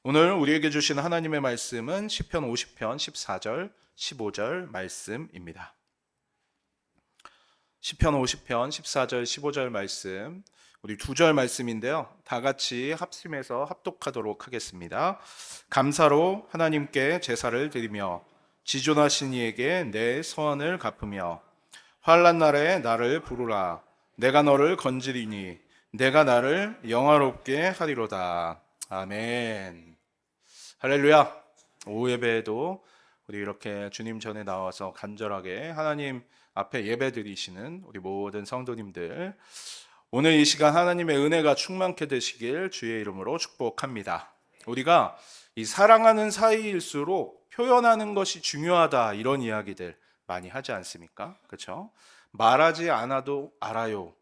오늘 우리에게 주신 하나님의 말씀은 시편 50편 14절, 15절 말씀입니다. 시편 50편 14절, 15절 말씀, 우리 두 절 말씀인데요. 다 같이 합심해서 합독하도록 하겠습니다. 감사로 하나님께 제사를 드리며 지존하신 이에게 내 서원을 갚으며 환난 날에 나를 부르라. 내가 너를 건지리니 내가 나를 영화롭게 하리로다. 아멘. 할렐루야. 오후 예배에도 우리 이렇게 주님 전에 나와서 간절하게 하나님 앞에 예배 드리시는 우리 모든 성도님들, 오늘 이 시간 하나님의 은혜가 충만케 되시길 주의 이름으로 축복합니다. 우리가 이 사랑하는 사이일수록 표현하는 것이 중요하다, 이런 이야기들 많이 하지 않습니까? 그렇죠? 말하지 않아도 알아요는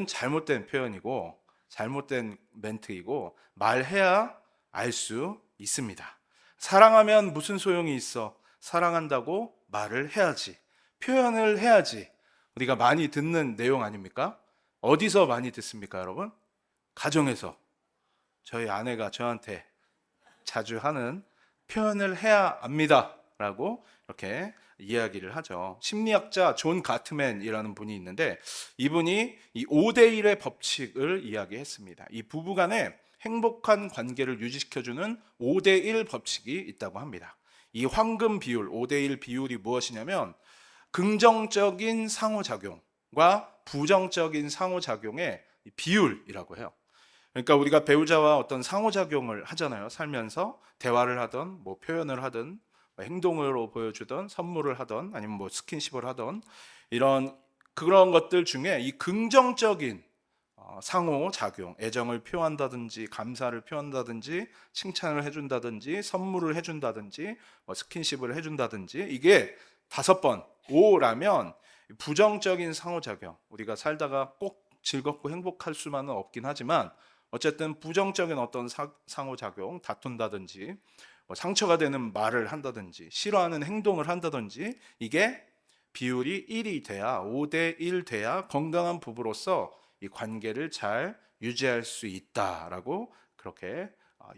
잘못된 표현이고 잘못된 멘트이고, 말해야 알 수 있습니다. 사랑하면 무슨 소용이 있어? 사랑한다고 말을 해야지, 표현을 해야지. 우리가 많이 듣는 내용 아닙니까? 어디서 많이 듣습니까, 여러분? 가정에서. 저희 아내가 저한테 자주 하는 표현을 해야 합니다 라고 이렇게 이야기를 하죠. 심리학자 존 가트맨이라는 분이 있는데, 이분이 이 5대1의 법칙을 이야기했습니다. 이 부부간에 행복한 관계를 유지시켜주는 5대1 법칙이 있다고 합니다. 이 황금 비율, 5대1 비율이 무엇이냐면 긍정적인 상호작용과 부정적인 상호작용의 비율이라고 해요. 그러니까 우리가 배우자와 어떤 상호작용을 하잖아요. 살면서 대화를 하든 뭐 표현을 하든 행동으로 보여주든 선물을 하든 아니면 뭐 스킨십을 하든, 그런 것들 중에 이 긍정적인 상호작용, 애정을 표한다든지 감사를 표한다든지 칭찬을 해준다든지 선물을 해준다든지 스킨십을 해준다든지, 이게 5번 5라면 부정적인 상호작용, 우리가 살다가 꼭 즐겁고 행복할 수만은 없긴 하지만 어쨌든 부정적인 어떤 상호작용, 다툰다든지 상처가 되는 말을 한다든지 싫어하는 행동을 한다든지, 이게 비율이 1이 돼야, 5대1 돼야 건강한 부부로서 이 관계를 잘 유지할 수 있다라고 그렇게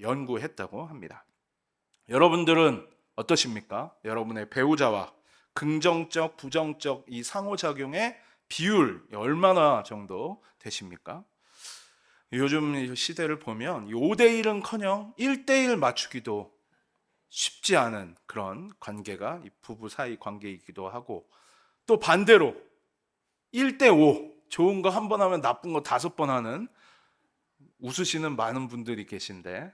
연구했다고 합니다. 여러분들은 어떠십니까? 여러분의 배우자와 긍정적, 부정적 이 상호작용의 비율 얼마나 정도 되십니까? 요즘 시대를 보면 5대1은커녕 1대1 맞추기도 쉽지 않은 그런 관계가 이 부부 사이 관계이기도 하고, 또 반대로 1대5, 좋은 거 한 번 하면 나쁜 거 5번 하는, 웃으시는 많은 분들이 계신데,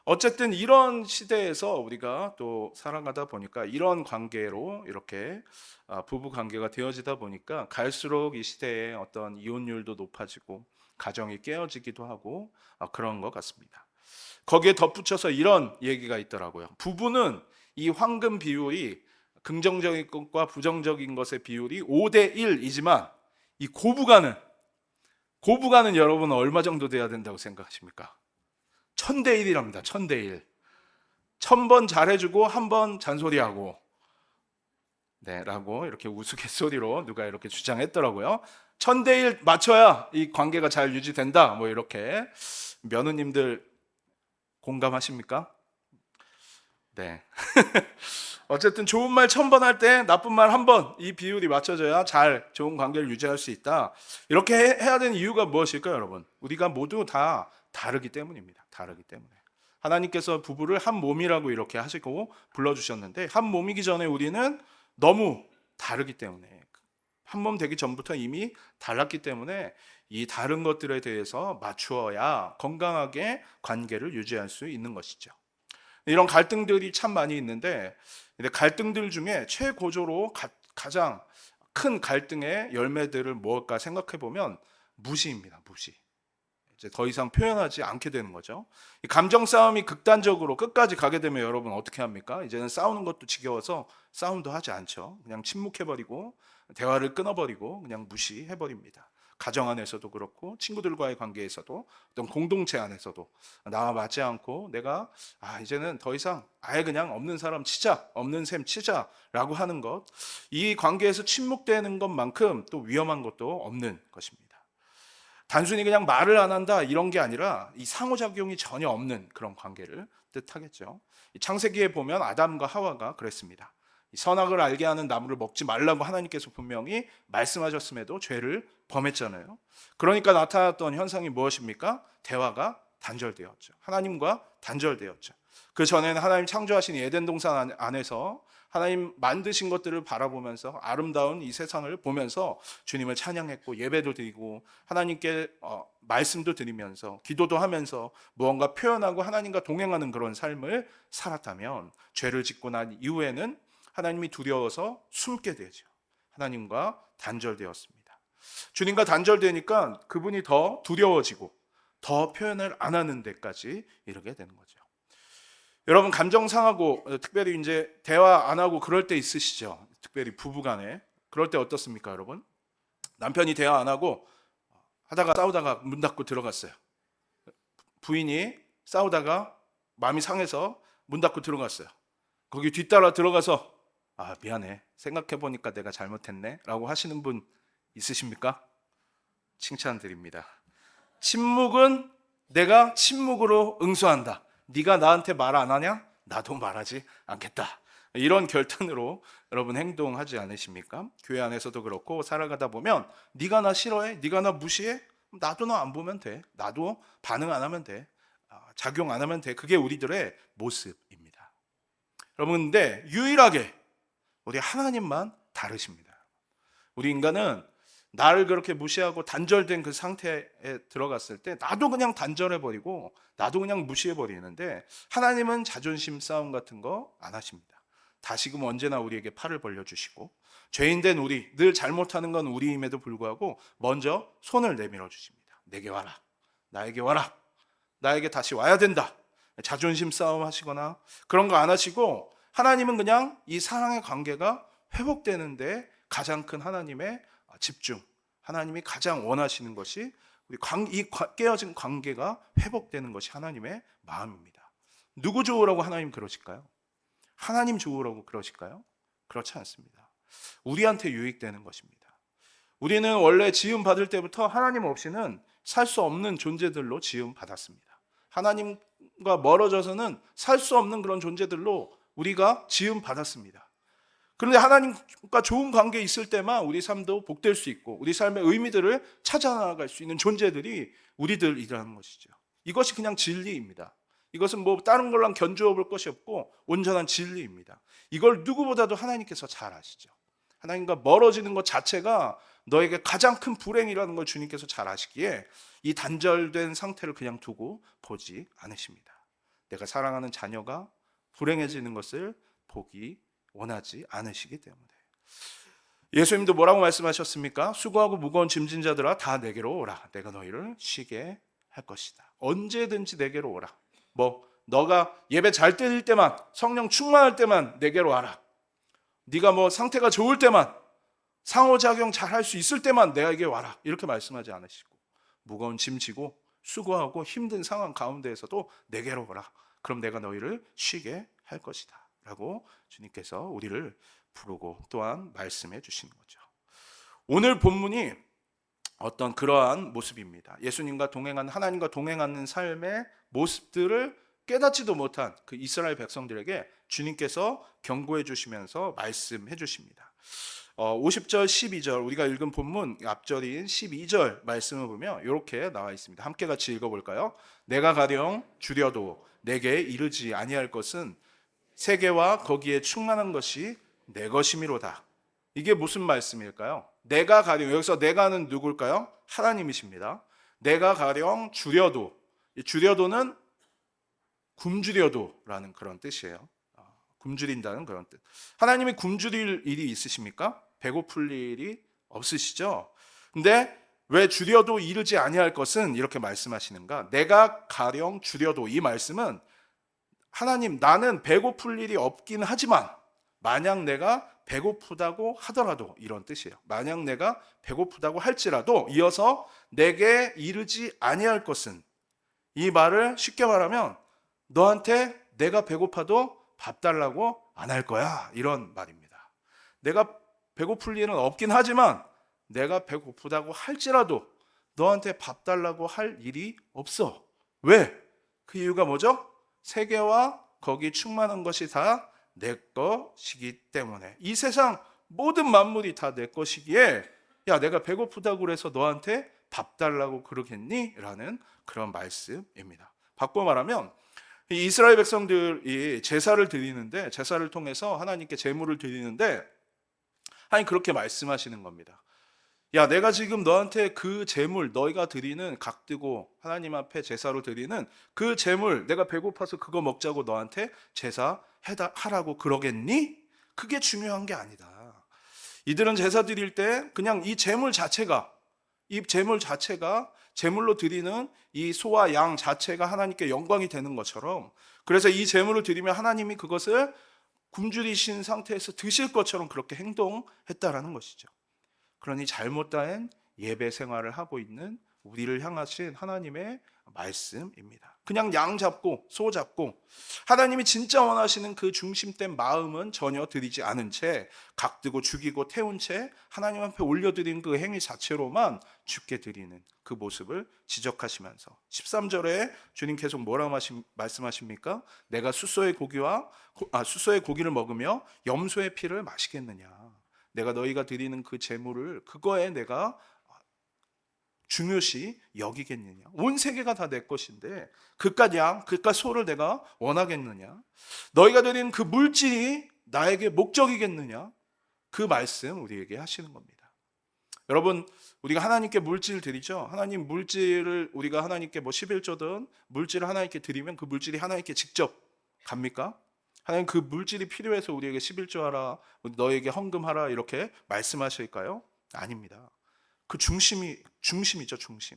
어쨌든 이런 시대에서 우리가 또 살아가다 보니까 이런 관계로 이렇게 부부 관계가 되어지다 보니까 갈수록 이 시대의 어떤 이혼율도 높아지고 가정이 깨어지기도 하고 그런 것 같습니다. 거기에 덧붙여서 이런 얘기가 있더라고요. 부부는 이 황금 비율이, 긍정적인 것과 부정적인 것의 비율이 5대1이지만 이 고부가는 여러분은 얼마 정도 돼야 된다고 생각하십니까? 1000대1이랍니다. 1000대1. 1000번 잘해주고 한 번 잔소리하고, 네, 라고 이렇게 우스갯소리로 누가 이렇게 주장했더라고요. 1000대1 맞춰야 이 관계가 잘 유지된다, 뭐 이렇게. 며느님들 공감하십니까? 네. 어쨌든 좋은 말 1000번 할 때 나쁜 말 1번, 이 비율이 맞춰져야 잘 좋은 관계를 유지할 수 있다. 이렇게 해야 되는 이유가 무엇일까요, 여러분? 우리가 모두 다 다르기 때문입니다. 다르기 때문에. 하나님께서 부부를 한 몸이라고 이렇게 하시고 불러주셨는데, 한 몸이기 전에 우리는 너무 다르기 때문에, 한 몸 되기 전부터 이미 달랐기 때문에 이 다른 것들에 대해서 맞추어야 건강하게 관계를 유지할 수 있는 것이죠. 이런 갈등들이 참 많이 있는데, 갈등들 중에 최고조로 가장 큰 갈등의 열매들을 무엇일까 생각해 보면 무시입니다. 무시. 이제 더 이상 표현하지 않게 되는 거죠. 이 감정 싸움이 극단적으로 끝까지 가게 되면 여러분 어떻게 합니까? 이제는 싸우는 것도 지겨워서 싸움도 하지 않죠. 그냥 침묵해버리고 대화를 끊어버리고 그냥 무시해버립니다. 가정 안에서도 그렇고 친구들과의 관계에서도 어떤 공동체 안에서도 나와 맞지 않고 내가 이제는 더 이상 아예 그냥 없는 사람 치자, 없는 셈 치자라고 하는 것, 이 관계에서 침묵되는 것만큼 또 위험한 것도 없는 것입니다. 단순히 그냥 말을 안 한다 이런 게 아니라 이 상호작용이 전혀 없는 그런 관계를 뜻하겠죠. 이 창세기에 보면 아담과 하와가 그랬습니다. 이 선악을 알게 하는 나무를 먹지 말라고 하나님께서 분명히 말씀하셨음에도 죄를 범했잖아요. 그러니까 나타났던 현상이 무엇입니까? 대화가 단절되었죠. 하나님과 단절되었죠. 그 전에는 하나님 창조하신 에덴 동산 안에서 하나님 만드신 것들을 바라보면서 아름다운 이 세상을 보면서 주님을 찬양했고 예배도 드리고 하나님께 말씀도 드리면서 기도도 하면서 무언가 표현하고 하나님과 동행하는 그런 삶을 살았다면, 죄를 짓고 난 이후에는 하나님이 두려워서 숨게 되죠. 하나님과 단절되었습니다. 주님과 단절되니까 그분이 더 두려워지고 더 표현을 안 하는 데까지 이르게 되는 거죠. 여러분, 감정 상하고 특별히 이제 대화 안 하고 그럴 때 있으시죠? 특별히 부부간에 그럴 때 어떻습니까, 여러분? 남편이 대화 안 하고 하다가 싸우다가 문 닫고 들어갔어요. 부인이 싸우다가 마음이 상해서 문 닫고 들어갔어요. 거기 뒤따라 들어가서 미안해, 생각해보니까 내가 잘못했네 라고 하시는 분 있으십니까? 칭찬드립니다. 침묵은 내가 침묵으로 응수한다. 네가 나한테 말 안 하냐? 나도 말하지 않겠다. 이런 결단으로 여러분 행동하지 않으십니까? 교회 안에서도 그렇고 살아가다 보면 네가 나 싫어해? 네가 나 무시해? 나도 너 안 보면 돼. 나도 반응 안 하면 돼. 작용 안 하면 돼. 그게 우리들의 모습입니다. 여러분, 근데 유일하게 우리 하나님만 다르십니다. 우리 인간은 나를 그렇게 무시하고 단절된 그 상태에 들어갔을 때 나도 그냥 단절해버리고 나도 그냥 무시해버리는데, 하나님은 자존심 싸움 같은 거 안 하십니다. 다시금 언제나 우리에게 팔을 벌려주시고 죄인된 우리, 늘 잘못하는 건 우리임에도 불구하고 먼저 손을 내밀어 주십니다. 내게 와라, 나에게 와라, 나에게 다시 와야 된다. 자존심 싸움 하시거나 그런 거 안 하시고, 하나님은 그냥 이 사랑의 관계가 회복되는데 가장 큰 하나님의 집중, 하나님이 가장 원하시는 것이 이 깨어진 관계가 회복되는 것이 하나님의 마음입니다. 누구 좋으라고 하나님 그러실까요? 하나님 좋으라고 그러실까요? 그렇지 않습니다. 우리한테 유익되는 것입니다. 우리는 원래 지음 받을 때부터 하나님 없이는 살 수 없는 존재들로 지음 받았습니다. 하나님과 멀어져서는 살 수 없는 그런 존재들로 우리가 지음 받았습니다. 그런데 하나님과 좋은 관계에 있을 때만 우리 삶도 복될 수 있고 우리 삶의 의미들을 찾아나갈 수 있는 존재들이 우리들이라는 것이죠. 이것이 그냥 진리입니다. 이것은 뭐 다른 걸랑 견주어 볼 것이 없고 온전한 진리입니다. 이걸 누구보다도 하나님께서 잘 아시죠. 하나님과 멀어지는 것 자체가 너에게 가장 큰 불행이라는 걸 주님께서 잘 아시기에 이 단절된 상태를 그냥 두고 보지 않으십니다. 내가 사랑하는 자녀가 불행해지는 것을 보기 원하지 않으시기 때문에. 예수님도 뭐라고 말씀하셨습니까? 수고하고 무거운 짐진 자들아 다 내게로 오라. 내가 너희를 쉬게 할 것이다. 언제든지 내게로 오라. 너가 예배 잘 드릴 때만, 성령 충만할 때만 내게로 와라. 네가 상태가 좋을 때만, 상호작용 잘 할 수 있을 때만 내게 와라. 이렇게 말씀하지 않으시고, 무거운 짐 지고 수고하고 힘든 상황 가운데에서도 내게로 오라. 그럼 내가 너희를 쉬게 할 것이다 라고 주님께서 우리를 부르고 또한 말씀해 주시는 거죠. 오늘 본문이 어떤 그러한 모습입니다. 예수님과 동행하는, 하나님과 동행하는 삶의 모습들을 깨닫지도 못한 그 이스라엘 백성들에게 주님께서 경고해 주시면서 말씀해 주십니다. 50절 12절 우리가 읽은 본문 앞절인 12절 말씀을 보면 이렇게 나와 있습니다. 함께 같이 읽어볼까요? 내가 가령 주려도 내게 이르지 아니할 것은 세계와 거기에 충만한 것이 내 것이미로다. 이게 무슨 말씀일까요? 내가 가령, 여기서 내가는 누굴까요? 하나님이십니다. 내가 가령 주려도, 주려도는 굶주려도라는 그런 뜻이에요. 굶주린다는 그런 뜻. 하나님이 굶주릴 일이 있으십니까? 배고플 일이 없으시죠? 근데 왜 주려도 이르지 아니할 것은 이렇게 말씀하시는가? 내가 가령 주려도, 이 말씀은 하나님, 나는 배고플 일이 없긴 하지만 만약 내가 배고프다고 하더라도, 이런 뜻이에요. 만약 내가 배고프다고 할지라도, 이어서 내게 이르지 아니할 것은, 이 말을 쉽게 말하면 너한테 내가 배고파도 밥 달라고 안 할 거야, 이런 말입니다. 내가 배고플 일은 없긴 하지만 내가 배고프다고 할지라도 너한테 밥 달라고 할 일이 없어. 왜? 그 이유가 뭐죠? 세계와 거기 충만한 것이 다 내 것이기 때문에. 이 세상 모든 만물이 다 내 것이기에 야, 내가 배고프다고 그래서 너한테 밥 달라고 그러겠니? 라는 그런 말씀입니다. 바꿔 말하면 이 이스라엘 백성들이 제사를 드리는데, 제사를 통해서 하나님께 제물을 드리는데 하나님 그렇게 말씀하시는 겁니다. 야, 내가 지금 너한테 그 제물, 너희가 드리는 값뜨고 하나님 앞에 제사로 드리는 그 제물, 내가 배고파서 그거 먹자고 너한테 제사 하라고 그러겠니? 그게 중요한 게 아니다. 이들은 제사 드릴 때 그냥 이 제물 자체가, 이 제물 자체가 제물로 드리는 이 소와 양 자체가 하나님께 영광이 되는 것처럼, 그래서 이 제물을 드리면 하나님이 그것을 굶주리신 상태에서 드실 것처럼 그렇게 행동했다라는 것이죠. 그러니 잘못된 예배 생활을 하고 있는 우리를 향하신 하나님의 말씀입니다. 그냥 양 잡고 소 잡고 하나님이 진짜 원하시는 그 중심된 마음은 전혀 드리지 않은 채 각뜨고 죽이고 태운 채 하나님 앞에 올려드린 그 행위 자체로만 죽게 드리는 그 모습을 지적하시면서 13절에 주님 계속 뭐라고 말씀하십니까? 내가 수소의 고기를 먹으며 염소의 피를 마시겠느냐. 내가 너희가 드리는 그 제물을 그거에 내가 중요시 여기겠느냐. 온 세계가 다 내 것인데 그깟 양, 그깟 소를 내가 원하겠느냐. 너희가 드리는 그 물질이 나에게 목적이겠느냐. 그 말씀 우리에게 하시는 겁니다. 여러분, 우리가 하나님께 물질 드리죠. 하나님 물질을 우리가 하나님께 11조든 물질을 하나님께 드리면 그 물질이 하나님께 직접 갑니까? 하나님 그 물질이 필요해서 우리에게 11조 하라, 너에게 헌금하라 이렇게 말씀하실까요? 아닙니다. 그 중심이죠, 중심.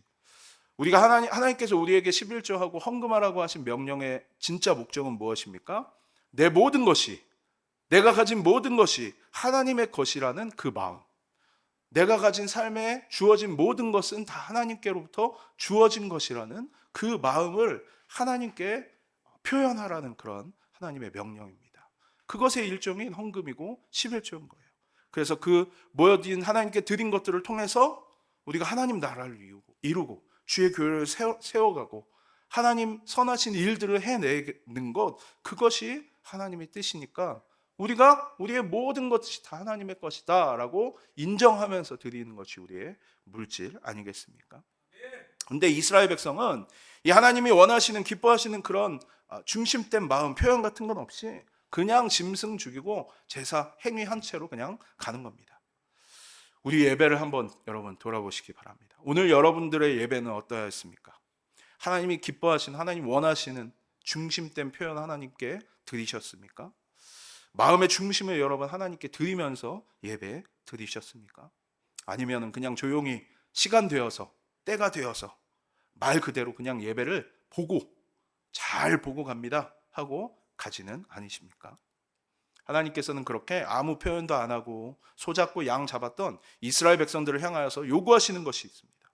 우리가 하나님께서 우리에게 11조 하고 헌금하라고 하신 명령의 진짜 목적은 무엇입니까? 내 모든 것이, 내가 가진 모든 것이 하나님의 것이라는 그 마음. 내가 가진 삶에 주어진 모든 것은 다 하나님께로부터 주어진 것이라는 그 마음을 하나님께 표현하라는 그런 하나님의 명령입니다. 그것의 일종인 헌금이고 11조인 거예요. 그래서 그 모여진 하나님께 드린 것들을 통해서 우리가 하나님 나라를 이루고 주의 교회를 세워가고 하나님 선하신 일들을 해내는 것, 그것이 하나님의 뜻이니까 우리가 우리의 모든 것이 다 하나님의 것이다 라고 인정하면서 드리는 것이 우리의 물질 아니겠습니까? 근데 이스라엘 백성은 이 하나님이 원하시는, 기뻐하시는 그런 중심된 마음, 표현 같은 건 없이 그냥 짐승 죽이고 제사 행위 한 채로 그냥 가는 겁니다. 우리 예배를 한번 여러분 돌아보시기 바랍니다. 오늘 여러분들의 예배는 어떠했습니까? 하나님이 기뻐하시는, 하나님 원하시는 중심된 표현 하나님께 드리셨습니까? 마음의 중심을 여러분 하나님께 드리면서 예배 드리셨습니까? 아니면 그냥 조용히 시간 되어서, 때가 되어서 말 그대로 그냥 예배를 잘 보고 갑니다 하고 가지는 아니십니까? 하나님께서는 그렇게 아무 표현도 안 하고 소 잡고 양 잡았던 이스라엘 백성들을 향하여서 요구하시는 것이 있습니다.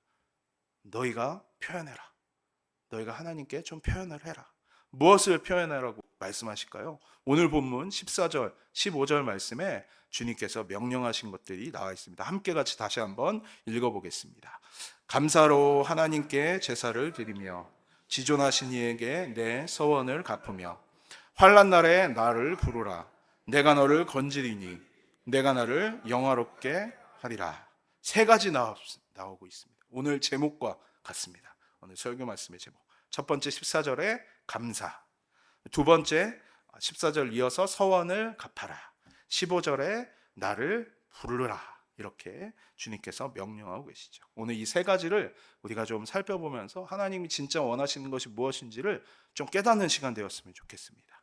너희가 표현해라. 너희가 하나님께 좀 표현을 해라. 무엇을 표현하라고 말씀하실까요? 오늘 본문 14절, 15절 말씀에 주님께서 명령하신 것들이 나와 있습니다. 함께 같이 다시 한번 읽어보겠습니다. 감사로 하나님께 제사를 드리며 지존하신 이에게 내 서원을 갚으며 환난 날에 나를 부르라. 내가 너를 건지리니 내가 나를 영화롭게 하리라. 세 가지 나오고 있습니다. 오늘 제목과 같습니다. 오늘 설교 말씀의 제목. 첫 번째 14절에 감사, 두 번째 14절 이어서 서원을 갚아라, 15절에 나를 부르라. 이렇게 주님께서 명령하고 계시죠. 오늘 이 세 가지를 우리가 좀 살펴보면서 하나님이 진짜 원하시는 것이 무엇인지를 좀 깨닫는 시간 되었으면 좋겠습니다.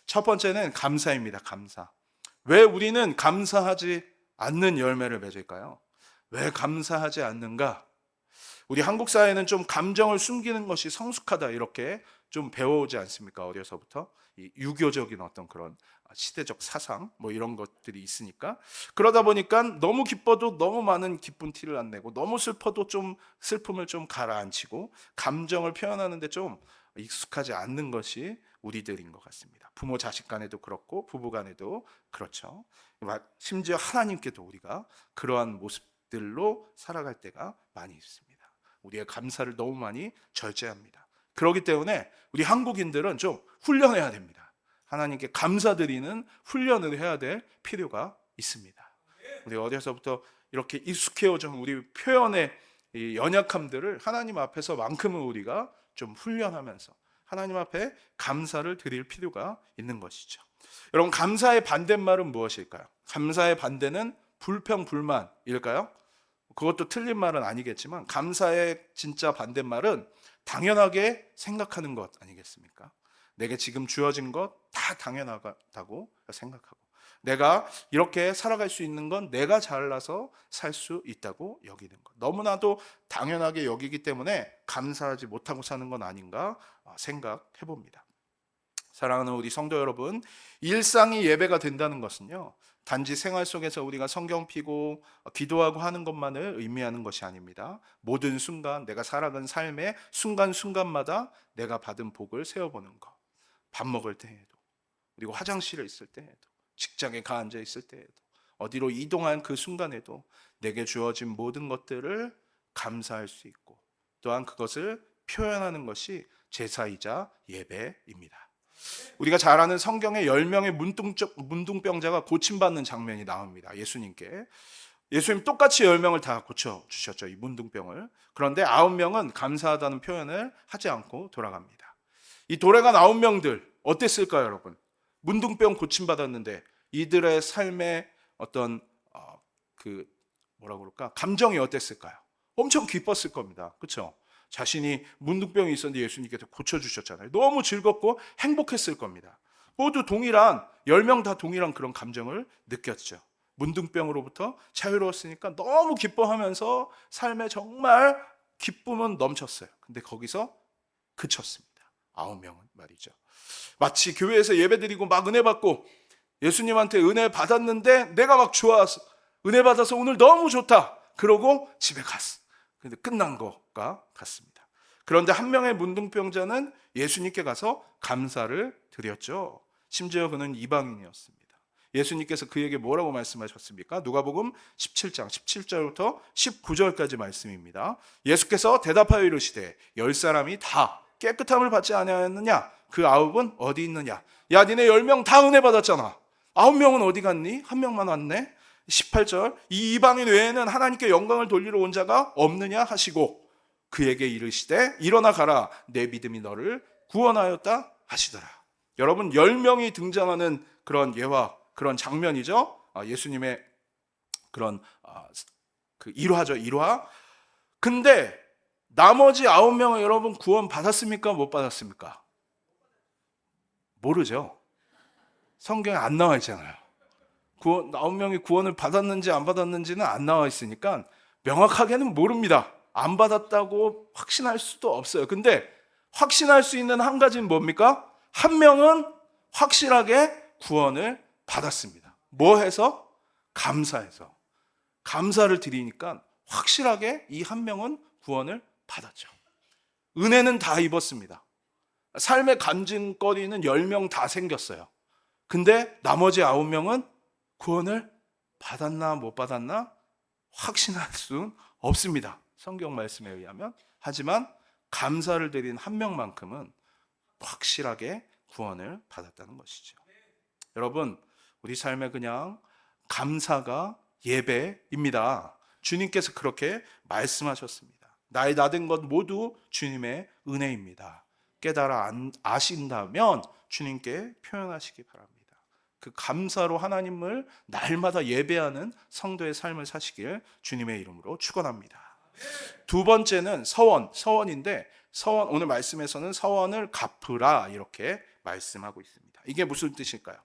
첫 번째는 감사입니다. 감사. 왜 우리는 감사하지 않는 열매를 맺을까요? 왜 감사하지 않는가? 우리 한국 사회는 좀 감정을 숨기는 것이 성숙하다 이렇게 좀 배워오지 않습니까? 어려서부터 이 유교적인 어떤 그런 시대적 사상 뭐 이런 것들이 있으니까, 그러다 보니까 너무 기뻐도 너무 많은 기쁜 티를 안 내고 너무 슬퍼도 좀 슬픔을 좀 가라앉히고 감정을 표현하는데 좀 익숙하지 않는 것이 우리들인 것 같습니다. 부모 자식 간에도 그렇고 부부 간에도 그렇죠. 심지어 하나님께도 우리가 그러한 모습들로 살아갈 때가 많이 있습니다. 우리의 감사를 너무 많이 절제합니다. 그렇기 때문에 우리 한국인들은 좀 훈련해야 됩니다. 하나님께 감사드리는 훈련을 해야 될 필요가 있습니다. 우리 어디서부터 이렇게 익숙해져 우리 표현의 이 연약함들을 하나님 앞에서만큼은 우리가 좀 훈련하면서 하나님 앞에 감사를 드릴 필요가 있는 것이죠. 여러분, 감사의 반대말은 무엇일까요? 감사의 반대는 불평, 불만일까요? 그것도 틀린 말은 아니겠지만 감사의 진짜 반대말은 당연하게 생각하는 것 아니겠습니까? 내게 지금 주어진 것 다 당연하다고 생각하고 내가 이렇게 살아갈 수 있는 건 내가 잘나서 살 수 있다고 여기는 것, 너무나도 당연하게 여기기 때문에 감사하지 못하고 사는 건 아닌가 생각해 봅니다. 사랑하는 우리 성도 여러분, 일상이 예배가 된다는 것은요, 단지 생활 속에서 우리가 성경 피고 기도하고 하는 것만을 의미하는 것이 아닙니다. 모든 순간, 내가 살아간 삶의 순간순간마다 내가 받은 복을 세어보는 것. 밥 먹을 때에도, 그리고 화장실에 있을 때에도, 직장에 가 앉아 있을 때에도, 어디로 이동한 그 순간에도 내게 주어진 모든 것들을 감사할 수 있고, 또한 그것을 표현하는 것이 제사이자 예배입니다. 우리가 잘 아는 성경의 10명의 문둥병자가 고침받는 장면이 나옵니다. 예수님께. 예수님 똑같이 10명을 다 고쳐주셨죠, 이 문둥병을. 그런데 9명은 감사하다는 표현을 하지 않고 돌아갑니다. 이 돌아간 9명들 어땠을까요, 여러분? 문둥병 고침받았는데 이들의 삶의 어떤 뭐라고 그럴까? 감정이 어땠을까요? 엄청 기뻤을 겁니다. 그렇죠? 자신이 문둥병이 있었는데 예수님께서 고쳐주셨잖아요. 너무 즐겁고 행복했을 겁니다. 모두 동일한, 10명 다 동일한 그런 감정을 느꼈죠. 문둥병으로부터 자유로웠으니까 너무 기뻐하면서 삶에 정말 기쁨은 넘쳤어요. 근데 거기서 그쳤습니다. 9명은 말이죠. 마치 교회에서 예배드리고 막 은혜 받고 예수님한테 은혜 받았는데 내가 막 좋아서 은혜 받아서 오늘 너무 좋다 그러고 집에 갔어. 근데 끝난 것과 같습니다. 그런데 한 명의 문둥병자는 예수님께 가서 감사를 드렸죠. 심지어 그는 이방인이었습니다. 예수님께서 그에게 뭐라고 말씀하셨습니까? 누가복음 17장 17절부터 19절까지 말씀입니다. 예수께서 대답하여 이르시되 10사람이 다 깨끗함을 받지 아니하였느냐? 그 9은 어디 있느냐? 야, 니네 10명 다 은혜 받았잖아. 9명은 어디 갔니? 1명만 왔네. 18절, 이 이방인 외에는 하나님께 영광을 돌리러 온 자가 없느냐 하시고 그에게 이르시되 일어나 가라, 내 믿음이 너를 구원하였다 하시더라. 여러분, 10명이 등장하는 그런 예화, 그런 장면이죠. 예수님의 그런 그 일화죠, 일화. 근데 나머지 9명은 여러분 구원 받았습니까? 못 받았습니까? 모르죠. 성경에 안 나와 있잖아요. 9명이 구원을 받았는지 안 받았는지는 안 나와 있으니까 명확하게는 모릅니다. 안 받았다고 확신할 수도 없어요. 근데 확신할 수 있는 한 가지는 뭡니까? 한 명은 확실하게 구원을 받았습니다. 뭐 해서? 감사해서. 감사를 드리니까 확실하게 이 한 명은 구원을 받았죠. 은혜는 다 입었습니다. 삶의 간증거리는 10명 다 생겼어요. 근데 나머지 9명은 구원을 받았나 못 받았나 확신할 수는 없습니다. 성경 말씀에 의하면. 하지만 감사를 드린 한 명만큼은 확실하게 구원을 받았다는 것이죠. 여러분, 우리 삶에 그냥 감사가 예배입니다. 주님께서 그렇게 말씀하셨습니다. 나의 나된 것 모두 주님의 은혜입니다. 깨달아 아신다면 주님께 표현하시기 바랍니다. 그 감사로 하나님을 날마다 예배하는 성도의 삶을 사시길 주님의 이름으로 축원합니다. 두 번째는 서원인데 오늘 말씀에서는 서원을 갚으라 이렇게 말씀하고 있습니다. 이게 무슨 뜻일까요?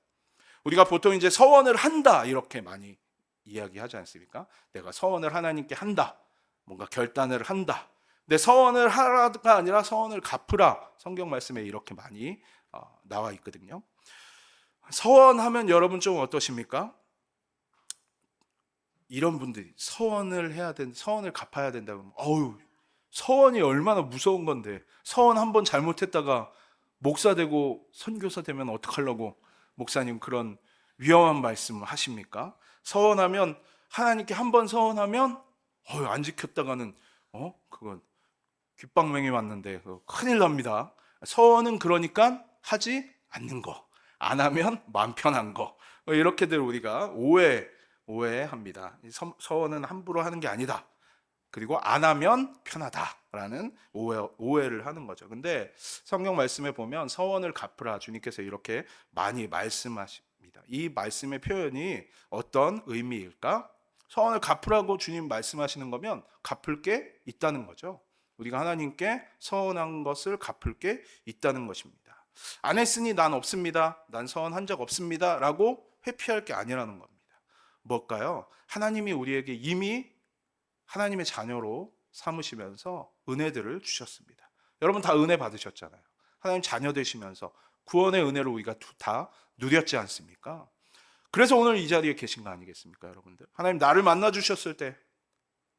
우리가 보통 이제 서원을 한다 이렇게 많이 이야기하지 않습니까? 내가 서원을 하나님께 한다, 뭔가 결단을 한다. 근데 서원을 하라가 아니라 서원을 갚으라, 성경 말씀에 이렇게 많이 나와 있거든요. 서원하면 여러분 좀 어떠십니까? 이런 분들이 서원을 갚아야 된다고 하면 서원이 얼마나 무서운 건데, 서원 한번 잘못했다가 목사 되고 선교사 되면 어떡하려고 목사님 그런 위험한 말씀을 하십니까? 서원하면 하나님께 한 번 서원하면 안 지켰다가는 그건 귓방맹이 왔는데 큰일 납니다. 서원은 그러니까 하지 않는 거, 안 하면 마음 편한 거, 이렇게들 우리가 오해합니다. 서원은 함부로 하는 게 아니다. 그리고 안 하면 편하다라는 오해를 하는 거죠. 근데 성경 말씀에 보면 서원을 갚으라 주님께서 이렇게 많이 말씀하십니다. 이 말씀의 표현이 어떤 의미일까? 서원을 갚으라고 주님 말씀하시는 거면 갚을 게 있다는 거죠. 우리가 하나님께 서원한 것을 갚을 게 있다는 것입니다. 안 했으니 난 없습니다. 난 서원한 적 없습니다. 라고 회피할 게 아니라는 겁니다. 뭘까요? 하나님이 우리에게 이미 하나님의 자녀로 삼으시면서 은혜들을 주셨습니다. 여러분 다 은혜 받으셨잖아요. 하나님 자녀 되시면서 구원의 은혜를 우리가 다 누렸지 않습니까? 그래서 오늘 이 자리에 계신 거 아니겠습니까, 여러분들? 하나님 나를 만나 주셨을 때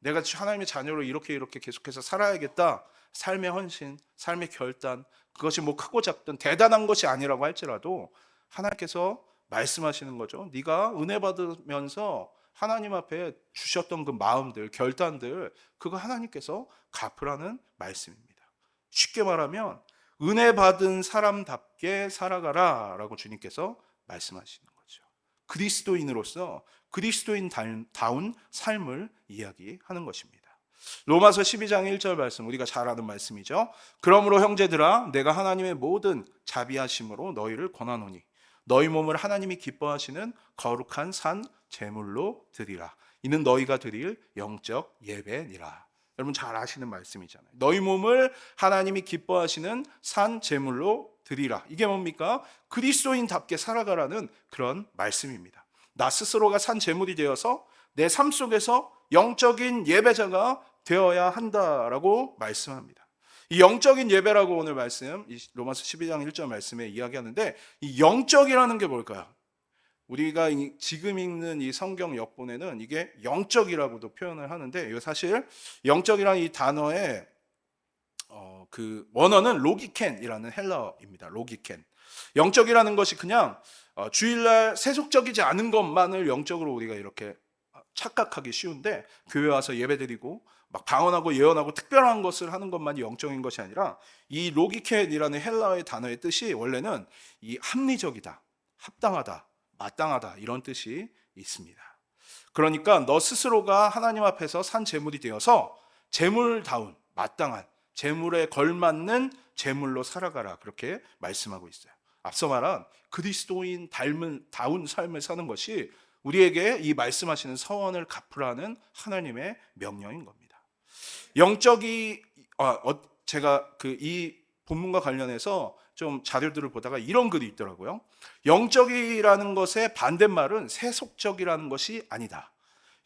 내가 하나님의 자녀로 이렇게 계속해서 살아야겠다. 삶의 헌신, 삶의 결단, 그것이 뭐 크고 작든 대단한 것이 아니라고 할지라도 하나님께서 말씀하시는 거죠. 네가 은혜 받으면서 하나님 앞에 주셨던 그 마음들, 결단들, 그거 하나님께서 갚으라는 말씀입니다. 쉽게 말하면 은혜 받은 사람답게 살아가라 라고 주님께서 말씀하시는 거죠. 그리스도인으로서 그리스도인다운 삶을 이야기하는 것입니다. 로마서 12장 1절 말씀, 우리가 잘 아는 말씀이죠. 그러므로 형제들아 내가 하나님의 모든 자비하심으로 너희를 권하노니 너희 몸을 하나님이 기뻐하시는 거룩한 산 제물로 드리라. 이는 너희가 드릴 영적 예배니라. 여러분 잘 아시는 말씀이잖아요. 너희 몸을 하나님이 기뻐하시는 산 제물로 드리라. 이게 뭡니까? 그리스도인답게 살아가라는 그런 말씀입니다. 나 스스로가 산 제물이 되어서 내 삶 속에서 영적인 예배자가 되어야 한다라고 말씀합니다. 이 영적인 예배라고 오늘 말씀, 로마서 12장 1절 말씀에 이야기하는데, 이 영적이라는 게 뭘까요? 우리가 지금 읽는 이 성경 역본에는 이게 영적이라고도 표현을 하는데, 이거 사실 영적이라는 이 단어의 그 원어는 로기켄이라는 헬라어입니다. 로기켄. 영적이라는 것이 그냥 주일날 세속적이지 않은 것만을 영적으로 우리가 이렇게 착각하기 쉬운데, 교회 와서 예배드리고 막 방언하고 예언하고 특별한 것을 하는 것만이 영적인 것이 아니라, 이 로기켄이라는 헬라어의 단어의 뜻이 원래는 이 합리적이다, 합당하다, 마땅하다 이런 뜻이 있습니다. 그러니까 너 스스로가 하나님 앞에서 산 제물이 되어서 제물다운, 마땅한, 제물에 걸맞는 제물로 살아가라, 그렇게 말씀하고 있어요. 앞서 말한 그리스도인 다운 삶을 사는 것이 우리에게 이 말씀하시는 서원을 갚으라는 하나님의 명령인 겁니다. 제가 이 본문과 관련해서 좀 자료들을 보다가 이런 글이 있더라고요. 영적이라는 것의 반대말은 세속적이라는 것이 아니다.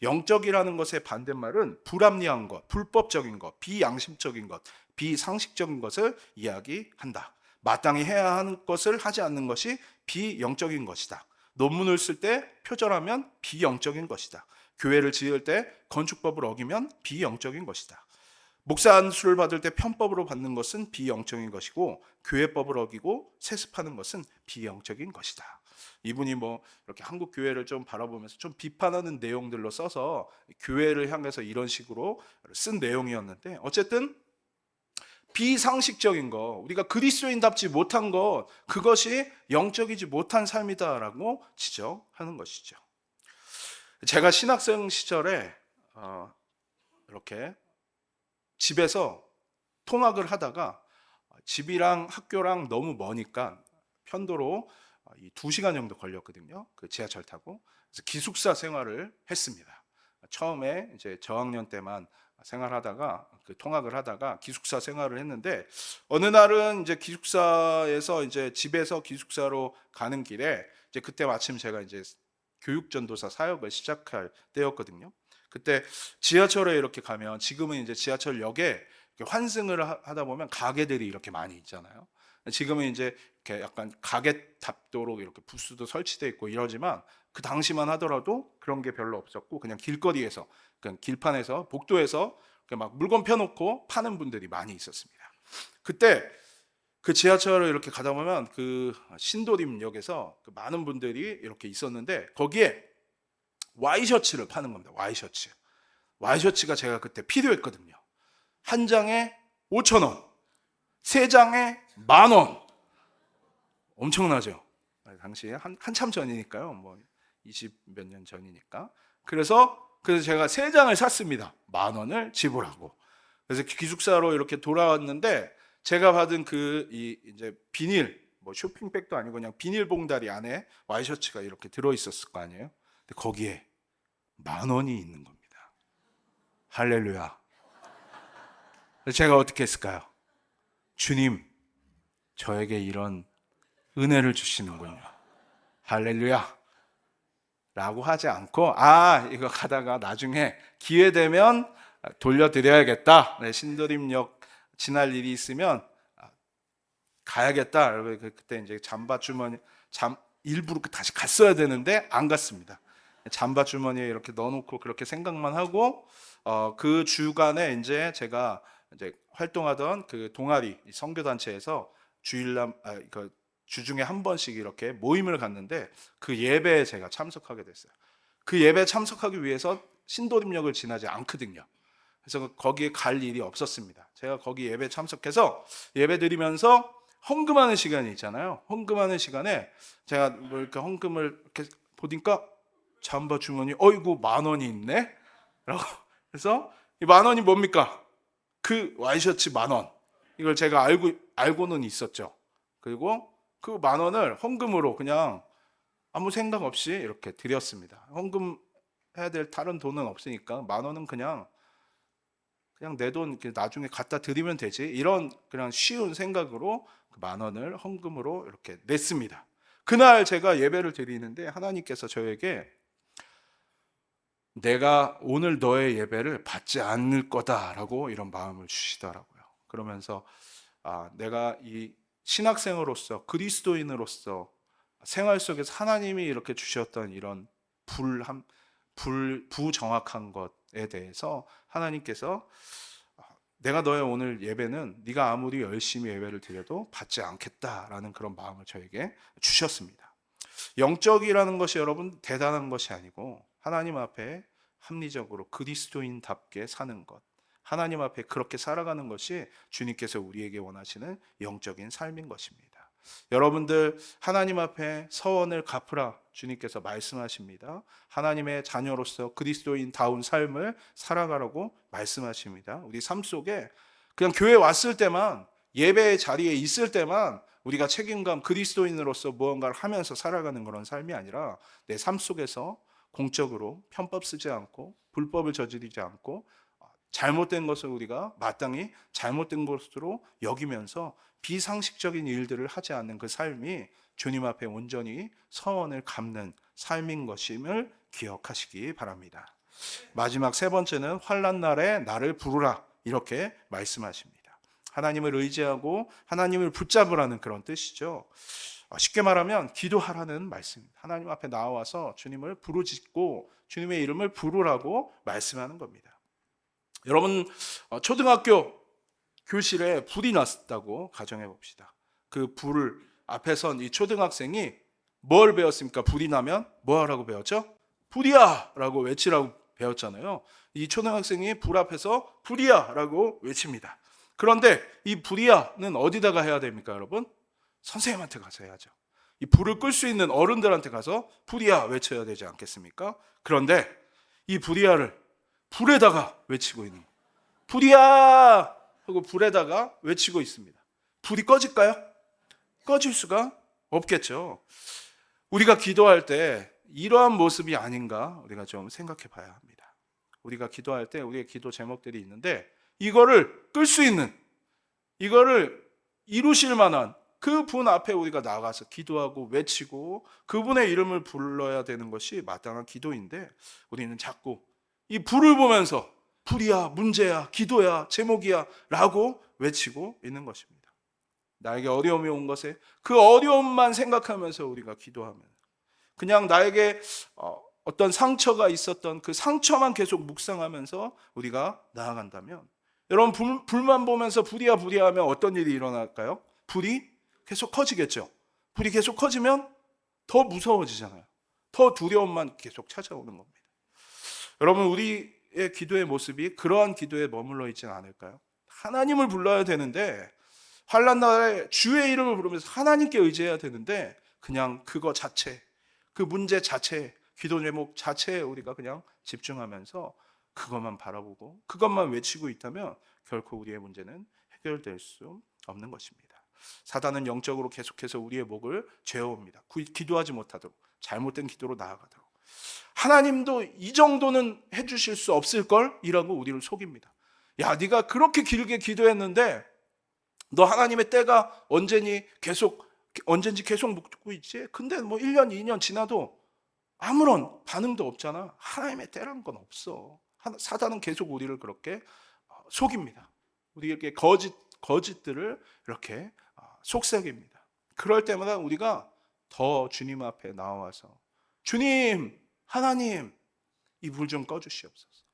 영적이라는 것의 반대말은 불합리한 것, 불법적인 것, 비양심적인 것, 비상식적인 것을 이야기한다. 마땅히 해야 하는 것을 하지 않는 것이 비영적인 것이다. 논문을 쓸 때 표절하면 비영적인 것이다. 교회를 지을 때 건축법을 어기면 비영적인 것이다. 목사 안수를 받을 때 편법으로 받는 것은 비영적인 것이고, 교회법을 어기고 세습하는 것은 비영적인 것이다. 이분이 뭐 이렇게 한국 교회를 좀 바라보면서 좀 비판하는 내용들로 써서 교회를 향해서 이런 식으로 쓴 내용이었는데, 어쨌든 비상식적인 거, 우리가 그리스도인답지 못한 것, 그것이 영적이지 못한 삶이다라고 지적하는 것이죠. 제가 신학생 시절에 이렇게 집에서 통학을 하다가 집이랑 학교랑 너무 머니까 편도로 2시간 정도 걸렸거든요. 그 지하철 타고. 그래서 기숙사 생활을 했습니다. 처음에 이제 저학년 때만 생활하다가 그 통학을 하다가 기숙사 생활을 했는데, 어느 날은 이제 기숙사에서 이제 집에서 기숙사로 가는 길에 이제 그때 마침 제가 이제 교육전도사 사역을 시작할 때였거든요. 그때 지하철에 이렇게 가면, 지금은 이제 지하철역에 환승을 하다 보면 가게들이 이렇게 많이 있잖아요. 지금은 이제 이렇게 약간 가게 답도록 이렇게 부스도 설치되어 있고 이러지만, 그 당시만 하더라도 그런 게 별로 없었고, 그냥 길거리에서, 그냥 길판에서, 복도에서 막 물건 펴놓고 파는 분들이 많이 있었습니다. 그때 그 지하철을 이렇게 가다 보면 그 신도림역에서 그 많은 분들이 이렇게 있었는데, 거기에 와이셔츠를 파는 겁니다. 와이셔츠가 제가 그때 필요했거든요. 한 장에 5,000원, 3장에 10,000원. 엄청나죠? 당시에 한참 전이니까요. 뭐 20 몇 년 전이니까. 그래서 제가 3장을 샀습니다. 10,000원을 지불하고. 그래서 기숙사로 이렇게 돌아왔는데 제가 받은 이제 비닐, 뭐 쇼핑백도 아니고 그냥 비닐 봉다리 안에 와이셔츠가 이렇게 들어 있었을 거 아니에요? 근데 거기에 10,000원이 있는 겁니다. 할렐루야. 그래서 제가 어떻게 했을까요? 주님, 저에게 이런 은혜를 주시는군요. 할렐루야. 라고 하지 않고, 이거 가다가 나중에 기회 되면 돌려드려야겠다. 네, 신도림역 지날 일이 있으면 가야겠다. 그때 이제 일부러 다시 갔어야 되는데 안 갔습니다. 잠바 주머니에 이렇게 넣어놓고 그렇게 생각만 하고, 그 주간에 이제 제가 이제 활동하던 그 동아리 선교단체에서 주중에 한 번씩 이렇게 모임을 갔는데 그 예배에 제가 참석하게 됐어요. 그 예배에 참석하기 위해서 신도림역을 지나지 않거든요. 그래서 거기에 갈 일이 없었습니다. 제가 거기 예배에 참석해서 예배 드리면서 헌금하는 시간이 있잖아요. 헌금하는 시간에 제가 뭐 이렇게 헌금을 이렇게 보니까 잠바 주머니, 어이구 10,000원이 있네? 라고. 그래서 이 10,000원이 뭡니까? 그 와이셔츠 10,000원. 이걸 제가 알고는 있었죠. 그리고 그 10,000원을 헌금으로 그냥 아무 생각 없이 이렇게 드렸습니다. 헌금해야 될 다른 돈은 없으니까 10,000원은 그냥 내 돈 나중에 갖다 드리면 되지. 이런 그냥 쉬운 생각으로 그 10,000원을 헌금으로 이렇게 냈습니다. 그날 제가 예배를 드리는데 하나님께서 저에게 내가 오늘 너의 예배를 받지 않을 거다라고 이런 마음을 주시더라고요. 그러면서 내가 이 신학생으로서 그리스도인으로서 생활 속에서 하나님이 이렇게 주셨던 이런 부정확한 것에 대해서 하나님께서 내가 너의 오늘 예배는 네가 아무리 열심히 예배를 드려도 받지 않겠다라는 그런 마음을 저에게 주셨습니다. 영적이라는 것이 여러분 대단한 것이 아니고 하나님 앞에 합리적으로 그리스도인답게 사는 것, 하나님 앞에 그렇게 살아가는 것이 주님께서 우리에게 원하시는 영적인 삶인 것입니다. 여러분들 하나님 앞에 서원을 갚으라 주님께서 말씀하십니다. 하나님의 자녀로서 그리스도인다운 삶을 살아가라고 말씀하십니다. 우리 삶 속에 그냥 교회 왔을 때만, 예배의 자리에 있을 때만 우리가 책임감 그리스도인으로서 무언가를 하면서 살아가는 그런 삶이 아니라 내 삶 속에서 공적으로 편법 쓰지 않고 불법을 저지르지 않고 잘못된 것을 우리가 마땅히 잘못된 것으로 여기면서 비상식적인 일들을 하지 않는 그 삶이 주님 앞에 온전히 서원을 갚는 삶인 것임을 기억하시기 바랍니다. 마지막 3번째는 환난 날에 나를 부르라 이렇게 말씀하십니다. 하나님을 의지하고 하나님을 붙잡으라는 그런 뜻이죠. 쉽게 말하면 기도하라는 말씀입니다. 하나님 앞에 나와서 주님을 부르짖고 주님의 이름을 부르라고 말씀하는 겁니다. 여러분 초등학교 교실에 불이 났다고 가정해 봅시다. 그 불 앞에 선 이 초등학생이 뭘 배웠습니까? 불이 나면 뭐 하라고 배웠죠? 불이야! 라고 외치라고 배웠잖아요. 이 초등학생이 불 앞에서 불이야! 라고 외칩니다. 그런데 이 불이야는 어디다가 해야 됩니까, 여러분? 선생님한테 가서 해야죠. 이 불을 끌 수 있는 어른들한테 가서 불이야! 외쳐야 되지 않겠습니까? 그런데 이 불이야를 불에다가 외치고 있는 거예요. 불이야! 하고 불에다가 외치고 있습니다. 불이 꺼질까요? 꺼질 수가 없겠죠. 우리가 기도할 때 이러한 모습이 아닌가 우리가 좀 생각해 봐야 합니다. 우리가 기도할 때 우리의 기도 제목들이 있는데 이거를 끌 수 있는, 이거를 이루실 만한 그 분 앞에 우리가 나가서 기도하고 외치고 그분의 이름을 불러야 되는 것이 마땅한 기도인데 우리는 자꾸 이 불을 보면서 불이야, 문제야, 기도야, 제목이야 라고 외치고 있는 것입니다. 나에게 어려움이 온 것에 그 어려움만 생각하면서 우리가 기도하면, 그냥 나에게 어떤 상처가 있었던 그 상처만 계속 묵상하면서 우리가 나아간다면, 여러분 불만 보면서 불이야 불이야 하면 어떤 일이 일어날까요? 불이 계속 커지겠죠. 불이 계속 커지면 더 무서워지잖아요. 더 두려움만 계속 찾아오는 겁니다. 여러분 우리의 기도의 모습이 그러한 기도에 머물러 있지는 않을까요? 하나님을 불러야 되는데, 환난 날에 주의 이름을 부르면서 하나님께 의지해야 되는데, 그냥 그거 자체, 그 문제 자체, 기도 제목 자체에 우리가 그냥 집중하면서 그것만 바라보고 그것만 외치고 있다면 결코 우리의 문제는 해결될 수 없는 것입니다. 사단은 영적으로 계속해서 우리의 목을 죄어옵니다. 기도하지 못하도록, 잘못된 기도로 나아가도록. 하나님도 이 정도는 해주실 수 없을걸? 이라고 우리를 속입니다. 야, 네가 그렇게 길게 기도했는데 너 하나님의 때가 언젠지 계속 묻고 있지? 근데 뭐 1년, 2년 지나도 아무런 반응도 없잖아. 하나님의 때라는 건 없어. 사단은 계속 우리를 그렇게 속입니다. 우리에게 거짓들을 이렇게 속삭입니다. 그럴 때마다 우리가 더 주님 앞에 나와서 주님, 하나님, 이 불 좀 꺼주시옵소서.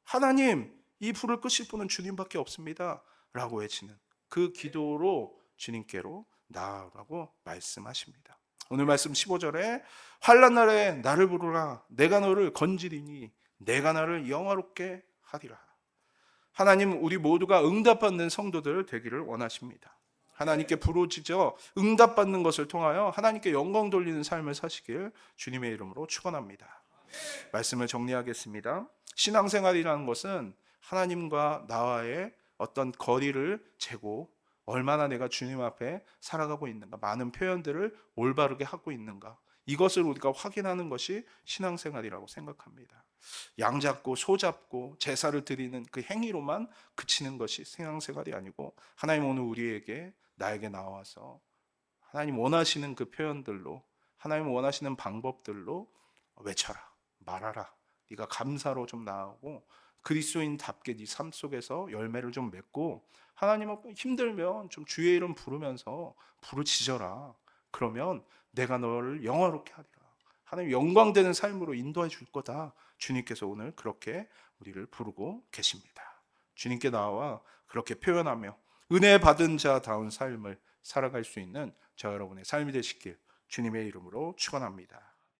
하나님, 이 불을 끄실 분은 주님밖에 없습니다. 라고 외치는 그 기도로 주님께로 나아오라고 말씀하십니다. 오늘 말씀 15절에 환난 날에 나를 부르라. 내가 너를 건지리니 내가 나를 영화롭게 하리라. 하나님, 우리 모두가 응답받는 성도들 되기를 원하십니다. 하나님께 부르짖어 응답받는 것을 통하여 하나님께 영광 돌리는 삶을 사시길 주님의 이름으로 축원합니다. 말씀을 정리하겠습니다. 신앙생활이라는 것은 하나님과 나와의 어떤 거리를 재고 얼마나 내가 주님 앞에 살아가고 있는가, 많은 표현들을 올바르게 하고 있는가, 이것을 우리가 확인하는 것이 신앙생활이라고 생각합니다. 양 잡고 소 잡고 제사를 드리는 그 행위로만 그치는 것이 신앙생활이 아니고, 하나님 오늘 우리에게, 나에게 나와서 하나님 원하시는 그 표현들로, 하나님 원하시는 방법들로 외쳐라, 말하라. 네가 감사로 좀 나아가고 그리스도인답게 네 삶 속에서 열매를 좀 맺고, 하나님 앞에 힘들면 좀 주의 이름 부르면서 부르짖어라. 그러면 내가 너를 영화롭게 하리라. 하나님 영광되는 삶으로 인도해 줄 거다. 주님께서 오늘 그렇게 우리를 부르고 계십니다. 주님께 나와 그렇게 표현하며 은혜 받은 자다운 삶을 살아갈 수 있는 저 여러분의 삶이 되시길 주님의 이름으로 축원합니다.